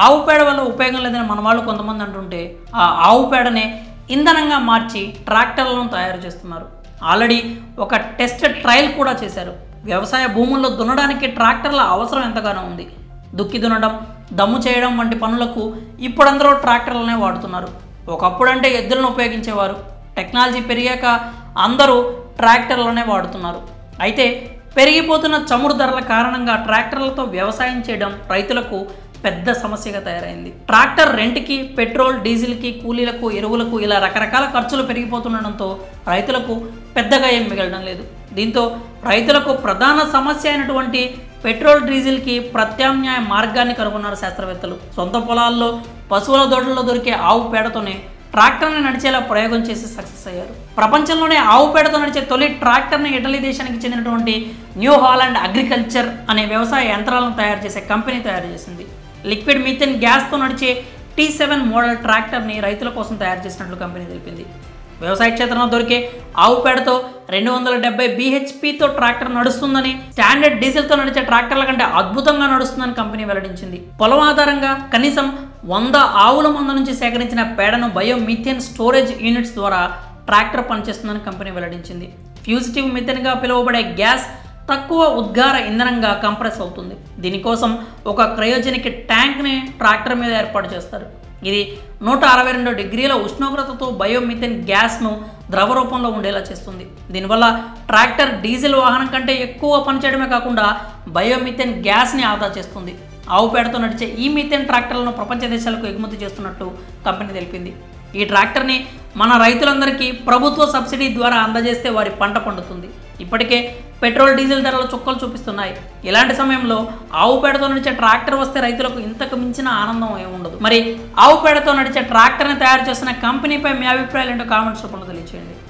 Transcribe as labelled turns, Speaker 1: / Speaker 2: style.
Speaker 1: ఆవు పేడ వల్ల ఉపయోగం లేదని మన వాళ్ళు కొంతమంది అంటుంటే ఆ ఆవు పేడనే ఇంధనంగా మార్చి ట్రాక్టర్లను తయారు చేస్తున్నారు. ఆల్రెడీ ఒక టెస్ట్ ట్రయల్ కూడా చేశారు. వ్యవసాయ భూముల్లో దున్నడానికి ట్రాక్టర్ల అవసరం ఎంతగానో ఉంది. దుక్కి దున్నడం, దమ్ము చేయడం వంటి పనులకు ఇప్పుడందరూ ట్రాక్టర్లనే వాడుతున్నారు. ఒకప్పుడంటే ఎద్దులను ఉపయోగించేవారు. టెక్నాలజీ పెరిగాక అందరూ ట్రాక్టర్లనే వాడుతున్నారు. అయితే పెరిగిపోతున్న చమురు ధరల కారణంగా ట్రాక్టర్లతో వ్యవసాయం చేయడం రైతులకు పెద్ద సమస్యగా తయారైంది. ట్రాక్టర్ రెంట్కి, పెట్రోల్, డీజిల్కి, కూలీలకు, ఎరువులకు ఇలా రకరకాల ఖర్చులు పెరిగిపోతుండడంతో రైతులకు పెద్దగా ఏం మిగలడం లేదు. దీంతో రైతులకు ప్రధాన సమస్య అయినటువంటి పెట్రోల్, డీజిల్కి ప్రత్యామ్నాయ మార్గాన్ని కనుగొన్నారు శాస్త్రవేత్తలు. సొంత పొలాల్లో పశువుల దొడ్లలో దొరికే ఆవు పేడతోనే ట్రాక్టర్ని నడిచేలా ప్రయోగం చేసి సక్సెస్ అయ్యారు. ప్రపంచంలోనే ఆవు పేడతో నడిచే తొలి ట్రాక్టర్ని ఇటలీ దేశానికి చెందినటువంటి న్యూ హాలాండ్ అగ్రికల్చర్ అనే వ్యవసాయ యంత్రాలను తయారు చేసే కంపెనీ తయారు చేసింది. లిక్విడ్ మీథేన్ గ్యాస్తో నడిచే T7 మోడల్ ట్రాక్టర్ని రైతుల కోసం తయారు చేసినట్లు కంపెనీ తెలిపింది. వ్యవసాయ క్షేత్రంలో దొరికే ఆవు పేడతో 270 bhpతో ట్రాక్టర్ నడుస్తుందని, స్టాండర్డ్ డీజిల్తో నడిచే ట్రాక్టర్ల కంటే అద్భుతంగా నడుస్తుందని కంపెనీ వెల్లడించింది. పొలం ఆధారంగా కనీసం 100 ఆవుల మంద నుంచి సేకరించిన పేడను బయోమీథేన్ స్టోరేజ్ యూనిట్స్ ద్వారా ట్రాక్టర్ పనిచేస్తుందని కంపెనీ వెల్లడించింది. ఫ్యూజిటివ్ మీథేన్గా పిలువబడే గ్యాస్ తక్కువ ఉద్గార ఇంధనంగా కంప్రెస్ అవుతుంది. దీనికోసం ఒక క్రయోజెనిక్ ట్యాంక్ని ట్రాక్టర్ మీద ఏర్పాటు చేస్తారు. ఇది 162 డిగ్రీల ఉష్ణోగ్రతతో బయోమీథేన్ గ్యాస్ను ద్రవ రూపంలో ఉండేలా చేస్తుంది. దీనివల్ల ట్రాక్టర్ డీజిల్ వాహనం కంటే ఎక్కువ పనిచేయడమే కాకుండా బయోమీథేన్ గ్యాస్ని ఆదా చేస్తుంది. ఆవు పేడతో నడిచే ఈ మీథేన్ ట్రాక్టర్లను ప్రపంచ దేశాలకు ఎగుమతి చేస్తున్నట్టు కంపెనీ తెలిపింది. ఈ ట్రాక్టర్ని మన రైతులందరికీ ప్రభుత్వ సబ్సిడీ ద్వారా అందజేస్తే వారి పంట పండుతుంది. ఇప్పటికే పెట్రోల్, డీజిల్ ధరలు చుక్కలు చూపిస్తున్నాయి. ఇలాంటి సమయంలో ఆవు పేడతో నడిచే ట్రాక్టర్ వస్తే రైతులకు ఇంతకు మించిన ఆనందం ఏముండదు. మరి ఆవు పేడతో నడిచే ట్రాక్టర్ని తయారు చేస్తున్న కంపెనీపై మీ అభిప్రాయాలు ఏంటో కామెంట్స్ రూపంలో తెలియజేయండి.